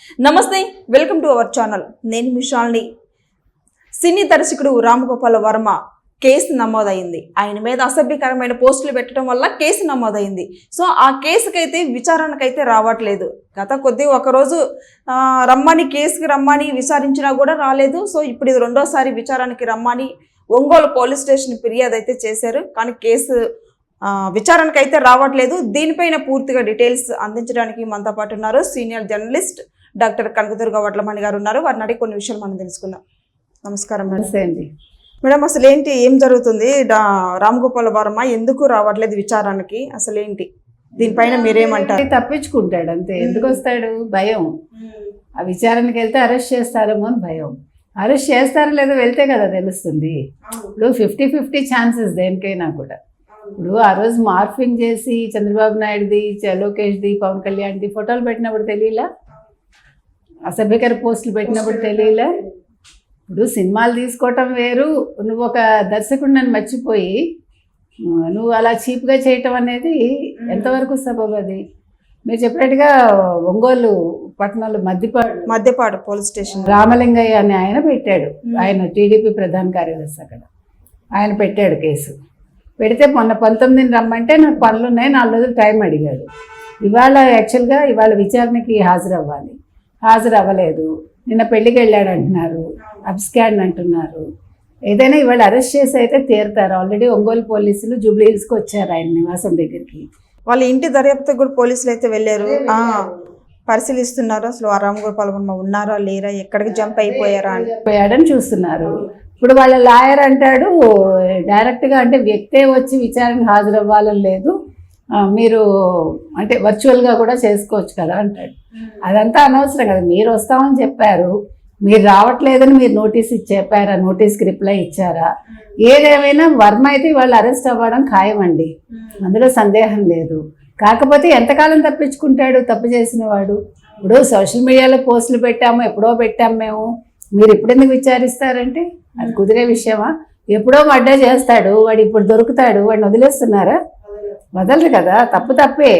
నమస్తే, welcome to our channel. నేను మిషాల్ని. సినీ దర్శకుడు రామగోపాల్ వర్మ కేసు నమోదైంది. ఆయన మీద అసభ్యకరమైన పోస్టులు పెట్టడం వల్ల కేసు నమోదైంది. సో ఆ కేసుకైతే విచారణకైతే రావట్లేదు. ఒకరోజు కేసుకి రమ్మని విచారించినా కూడా రాలేదు. సో ఇప్పుడు ఇది రెండోసారి విచారణకి రమ్మని ఒంగోలు పోలీస్ స్టేషన్ ఫిర్యాదు అయితే చేశారు. కానీ కేసు విచారణకైతే రావట్లేదు. దీనిపైన పూర్తిగా డీటెయిల్స్ అందించడానికి మనతో పాటు ఉన్నారు senior journalist doctor Kanakadurga Vadlamani గారు ఉన్నారు. వారిని అడిగి కొన్ని విషయాలు మనం తెలుసుకుందాం. నమస్కారం మేడం. అసలు ఏంటి, ఏం జరుగుతుంది? రామగోపాల్ వర్మ ఎందుకు రావట్లేదు విచారణకి? అసలు ఏంటి, దీనిపైన మీరేమంటారు? తప్పించుకుంటాడు అంతే. ఎందుకు వస్తాడు? భయం. ఆ విచారణకి వెళ్తే అరెస్ట్ చేస్తారేమో అని భయం. అరెస్ట్ చేస్తారో లేదో వెళ్తే కదా తెలుస్తుంది. ఇప్పుడు 50-50 ఛాన్సెస్ దేనికైనా కూడా. ఇప్పుడు ఆ రోజు మార్ఫింగ్ చేసి చంద్రబాబు నాయుడుది, లోకేష్ది, పవన్ కళ్యాణ్ది ఫోటోలు పెట్టినప్పుడు తెలియలా? అసభ్యకర పోస్టులు పెట్టినప్పుడు తెలియలే? ఇప్పుడు సినిమాలు తీసుకోవటం వేరు, నువ్వు ఒక దర్శకుడిని మర్చిపోయి నువ్వు అలా చీప్గా చేయటం అనేది ఎంతవరకు సబబు? అది మీరు చెప్పినట్టుగా ఒంగోలు పట్టణంలో మద్దిపాడు పోలీస్ స్టేషన్ రామలింగయ్య అని ఆయన పెట్టాడు. ఆయన టీడీపీ ప్రధాన కార్యదర్శి. అక్కడ ఆయన పెట్టాడు కేసు. పెడితే మొన్న 19ని రమ్మంటే నాకు పనులు ఉన్నాయి, 4 రోజులు టైం అడిగాడు. ఇవాళ విచారణకి హాజరు అవ్వలేదు. నిన్న పెళ్ళికి వెళ్ళాడు అంటున్నారు, అబ్స్కాండ్ అంటున్నారు. ఏదైనా ఇవాళ అరెస్ట్ చేసి అయితే తీరుతారు. ఆల్రెడీ ఒంగోలు పోలీసులు జూబ్లీ హిల్స్కి వచ్చారు ఆయన నివాసం దగ్గరికి. వాళ్ళ ఇంటి దర్యాప్తు కూడా పోలీసులు అయితే వెళ్ళారు, పరిశీలిస్తున్నారు. అసలు రామగోపాల్ వర్మ ఉన్నారా లేరా, ఎక్కడికి జంప్ అయిపోయాడని చూస్తున్నారు. ఇప్పుడు వాళ్ళ లాయర్ అంటాడు డైరెక్ట్గా, అంటే వ్యక్తే వచ్చి విచారణకు హాజరవ్వాలని లేదు, మీరు అంటే వర్చువల్గా కూడా చేసుకోవచ్చు కదా అంటాడు. అదంతా అనవసరం కదా. మీరు వస్తామని చెప్పారు, మీరు రావట్లేదని మీరు నోటీస్ చెప్పారా? నోటీస్కి రిప్లై ఇచ్చారా? ఏదేమైనా వర్మ అయితే వాళ్ళు అరెస్ట్ అవ్వడం ఖాయమండి, అందులో సందేహం లేదు. కాకపోతే ఎంతకాలం తప్పించుకుంటాడు తప్పు చేసిన వాడు? ఇప్పుడు సోషల్ మీడియాలో పోస్టులు పెట్టాము, ఎప్పుడో పెట్టాము మేము, మీరు ఇప్పుడెందుకు విచారిస్తారంటే అది కుదిరే విషయమా? ఎప్పుడో మడ్డా చేస్తాడు వాడు, ఇప్పుడు దొరుకుతాడు, వాడిని వదిలేస్తున్నారా? వదలరు కదా. తప్పే.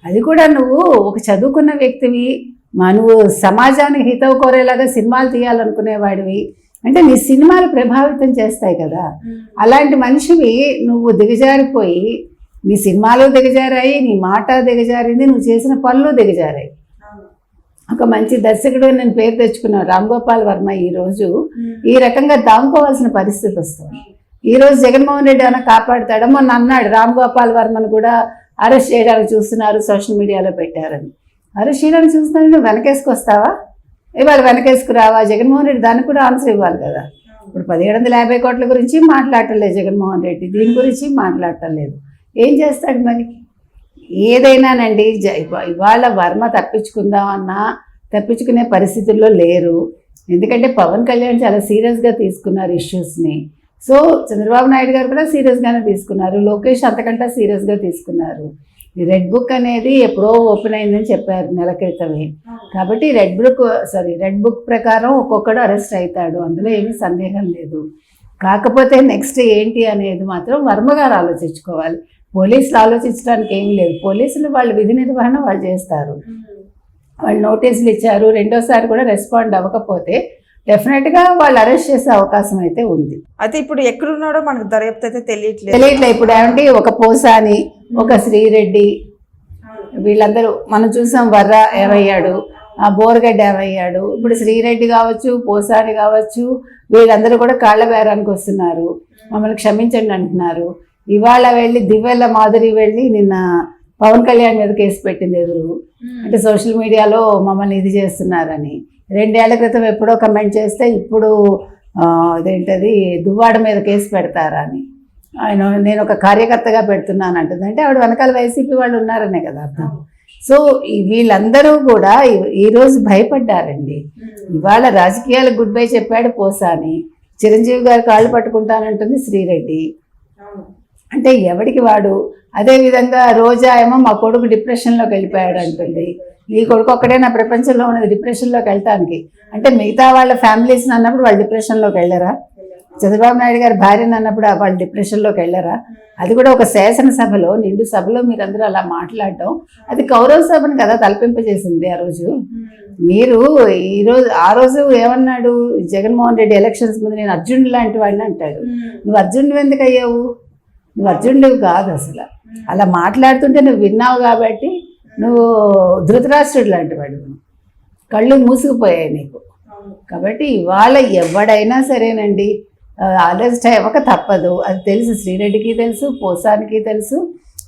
అది కూడా నువ్వు ఒక చదువుకున్న వ్యక్తివి, నువ్వు సమాజానికి హితవు కోరేలాగా సినిమాలు తీయాలనుకునేవాడివి, అంటే నీ సినిమాలు ప్రభావితం చేస్తాయి కదా. అలాంటి మనిషివి నువ్వు దిగజారిపోయి, నీ సినిమాలు దిగజారాయి, నీ మాట దిగజారింది, నువ్వు చేసిన పనులు దిగజారాయి. ఒక మంచి దర్శకుడు నేను పేరు తెచ్చుకున్నాను రామగోపాల్ వర్మ ఈరోజు ఈ రకంగా దాముకోవాల్సిన పరిస్థితి వస్తుంది. ఈరోజు జగన్మోహన్ రెడ్డి ఏమైనా కాపాడుతాడో? మొన్న అన్నాడు రామగోపాల్ వర్మను కూడా అరెస్ట్ చేయడానికి చూస్తున్నారు, సోషల్ మీడియాలో పెట్టారని. అరెస్ట్ చేయడానికి చూస్తున్నారంటే వెనకేసుకొస్తావా? ఇవాళ వెనకేసుకురావా? జగన్మోహన్ రెడ్డి దానికి కూడా ఆన్సర్ ఇవ్వాలి కదా. ఇప్పుడు 1750 కోట్ల గురించి మాట్లాడటం లేదు జగన్మోహన్ రెడ్డి, దీని గురించి మాట్లాడటం లేదు. ఏం చేస్తాడు మరి? ఏదైనానండి, ఇవాళ వర్మ తప్పించుకుందామన్నా తప్పించుకునే పరిస్థితుల్లో లేరు. ఎందుకంటే పవన్ కళ్యాణ్ చాలా సీరియస్గా తీసుకున్నారు ఇష్యూస్ని. సో చంద్రబాబు నాయుడు గారు కూడా సీరియస్గానే తీసుకున్నారు, లోకేష్ అంతకంటే సీరియస్గా తీసుకున్నారు. ఈ రెడ్ బుక్ అనేది ఎప్పుడో ఓపెన్ అయిందని చెప్పారు నెల క్రితమే. కాబట్టి రెడ్ బుక్ ప్రకారం ఒక్కొక్కడు అరెస్ట్ అవుతాడు, అందులో ఏమీ సందేహం లేదు. కాకపోతే నెక్స్ట్ ఏంటి అనేది మాత్రం వర్మ గారు ఆలోచించుకోవాలి. పోలీసులు ఆలోచించడానికి ఏమీ లేదు. పోలీసులు వాళ్ళ విధి నిర్వహణ వాళ్ళు చేస్తారు. వాళ్ళు నోటీసులు ఇచ్చారు, రెండోసారి కూడా రెస్పాండ్ అవ్వకపోతే డెఫినెట్గా వాళ్ళు అరెస్ట్ చేసే అవకాశం అయితే ఉంది. అయితే ఇప్పుడు ఎక్కడున్నాడో మనకు దర్యాప్తు అయితే తెలియట్లేదు. ఇప్పుడు ఏమంటే ఒక పోసాని, ఒక శ్రీరెడ్డి, వీళ్ళందరూ మనం చూసాం. వర్ర ఏమయ్యాడు, బోరగడ్డ ఏమయ్యాడు. ఇప్పుడు శ్రీరెడ్డి కావచ్చు, పోసాని కావచ్చు, వీళ్ళందరూ కూడా కాళ్ళ బేరానికి వస్తున్నారు, మమ్మల్ని క్షమించండి అంటున్నారు. ఇవాళ వెళ్ళి దివ్యల మాధురి వెళ్ళి నిన్న పవన్ కళ్యాణ్ మీద కేసు పెట్టింది ఎదురు, అంటే సోషల్ మీడియాలో మమ్మల్ని ఇది చేస్తున్నారని. 2 ఏళ్ల క్రితం ఎప్పుడో కమెంట్ చేస్తే ఇప్పుడు అదేంటది దువ్వాడ మీద కేసు పెడతారా అని నేను ఒక కార్యకర్తగా పెడుతున్నాను అంటుంది. అంటే ఆవిడ వెనకాల వైసీపీ వాళ్ళు ఉన్నారనే కదా అర్థం. సో వీళ్ళందరూ కూడా ఈరోజు భయపడ్డారండి. ఇవాళ రాజకీయాలకు గుడ్ బై చెప్పాడు పోసాని, చిరంజీవి గారు కాళ్ళు పట్టుకుంటానంటుంది శ్రీరెడ్డి. అంటే ఎవడికి వాడు. అదేవిధంగా రోజా ఏమో మా కొడుకు డిప్రెషన్లోకి వెళ్ళిపోయాడు అంటుంది. నీ కొడుకు ఒక్కడే నా ప్రపంచంలో ఉన్నది డిప్రెషన్లోకి వెళ్ళటానికి, అంటే మిగతా వాళ్ళ ఫ్యామిలీస్ని అన్నప్పుడు వాళ్ళు డిప్రెషన్లోకి వెళ్ళరా? చంద్రబాబు నాయుడు గారి భార్యను అన్నప్పుడు వాళ్ళు డిప్రెషన్లోకి వెళ్ళారా? అది కూడా ఒక శాసనసభలో, నిండు సభలో మీరందరూ అలా మాట్లాడటం, అది కౌరవ సభను కదా తలపింపజేసింది ఆ రోజు. మీరు ఆ రోజు ఏమన్నాడు జగన్మోహన్ రెడ్డి ఎలక్షన్స్ ముందు, నేను అర్జునుడు లాంటి వాడిని అంటాడు. నువ్వు అర్జునుడు ఎందుకు అయ్యావు? నువ్వు అర్జునుడివి కాదు అసలు. అలా మాట్లాడుతుంటే నువ్వు విన్నావు కాబట్టి నువ్వు ధృతరాష్ట్రుడు లాంటి వాడు, కళ్ళు మూసుకుపోయాయి నీకు. కాబట్టి ఇవాళ ఎవడైనా సరేనండి అరెస్ట్ అవ్వక తప్పదు. అది తెలుసు, శ్రీరెడ్డికి తెలుసు, పోసానికి తెలుసు.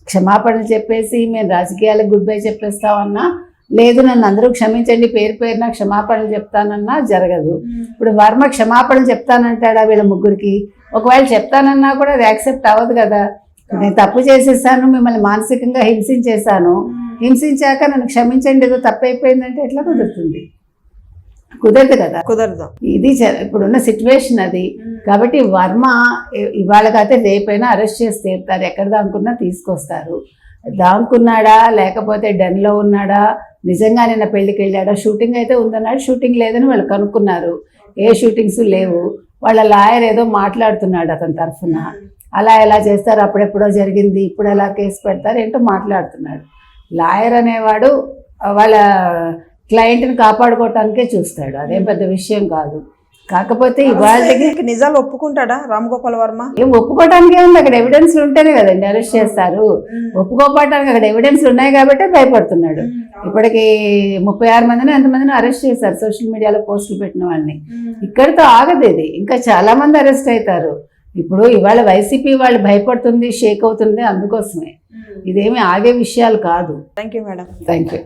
క్షమాపణలు చెప్పేసి మేము రాజకీయాలకు గుడ్ బై చెప్పేస్తామన్నా, లేదు నన్ను అందరూ క్షమించండి పేరు పేరున క్షమాపణలు చెప్తానన్నా జరగదు. ఇప్పుడు వర్మ క్షమాపణలు చెప్తానంటాడా వీళ్ళ ముగ్గురికి? ఒకవేళ చెప్తానన్నా కూడా అది యాక్సెప్ట్ అవ్వదు కదా. నేను తప్పు చేసేసాను, మిమ్మల్ని మానసికంగా హింసించేశాను, హింసించాక నన్ను క్షమించండి ఏదో తప్పైపోయిందంటే ఎట్లా కుదురుతుంది? కుదరదు కదా. కుదరదు. ఇది ఇప్పుడున్న సిచ్యువేషన్ అది. కాబట్టి వర్మ ఇవాళ కాకపోతే రేపైనా అరెస్ట్ చేసి తీరుతారు. ఎక్కడ దానుకున్నా తీసుకొస్తారు. దానుకున్నాడా లేకపోతే డెన్లో ఉన్నాడా, నిజంగా నిన్న పెళ్ళికి వెళ్ళాడా, షూటింగ్ అయితే ఉందన్నాడు, షూటింగ్ లేదని వాళ్ళు కనుక్కున్నారు. ఏ షూటింగ్స్ లేవు. వాళ్ళ లాయర్ ఏదో మాట్లాడుతున్నాడు అతని తరఫున. అలా ఎలా చేస్తారు, అప్పుడెప్పుడో జరిగింది, ఇప్పుడు ఎలా కేసు పెడతారు ఏంటో మాట్లాడుతున్నాడు. లాయర్ అనేవాడు వాళ్ళ క్లయింట్ని కాపాడుకోవటానికే చూస్తాడు, అదేం పెద్ద విషయం కాదు. కాకపోతే ఇవాళకి నిజాలు ఒప్పుకుంటాడా రామగోపాల్ వర్మ? ఏం ఒప్పుకోవటానికి ఏముంది, అక్కడ ఎవిడెన్స్లు ఉంటేనే కదండి అరెస్ట్ చేస్తారు. ఒప్పుకోవటానికి అక్కడ ఎవిడెన్స్లు ఉన్నాయి కాబట్టి భయపడుతున్నాడు. ఇప్పటికి 36 మందిని ఎంతమందిని అరెస్ట్ చేశారు సోషల్ మీడియాలో పోస్టులు పెట్టిన వాళ్ళని. ఇక్కడితో ఆగదు ఇది, ఇంకా చాలా మంది అరెస్ట్ అవుతారు. ఇప్పుడు ఇవాళ వైసీపీ వాళ్ళు భయపడుతుంది, షేక్ అవుతుంది, అందుకోసమే. ఇదేమి ఆగే విషయాలు కాదు. Thank you madam. Thank you.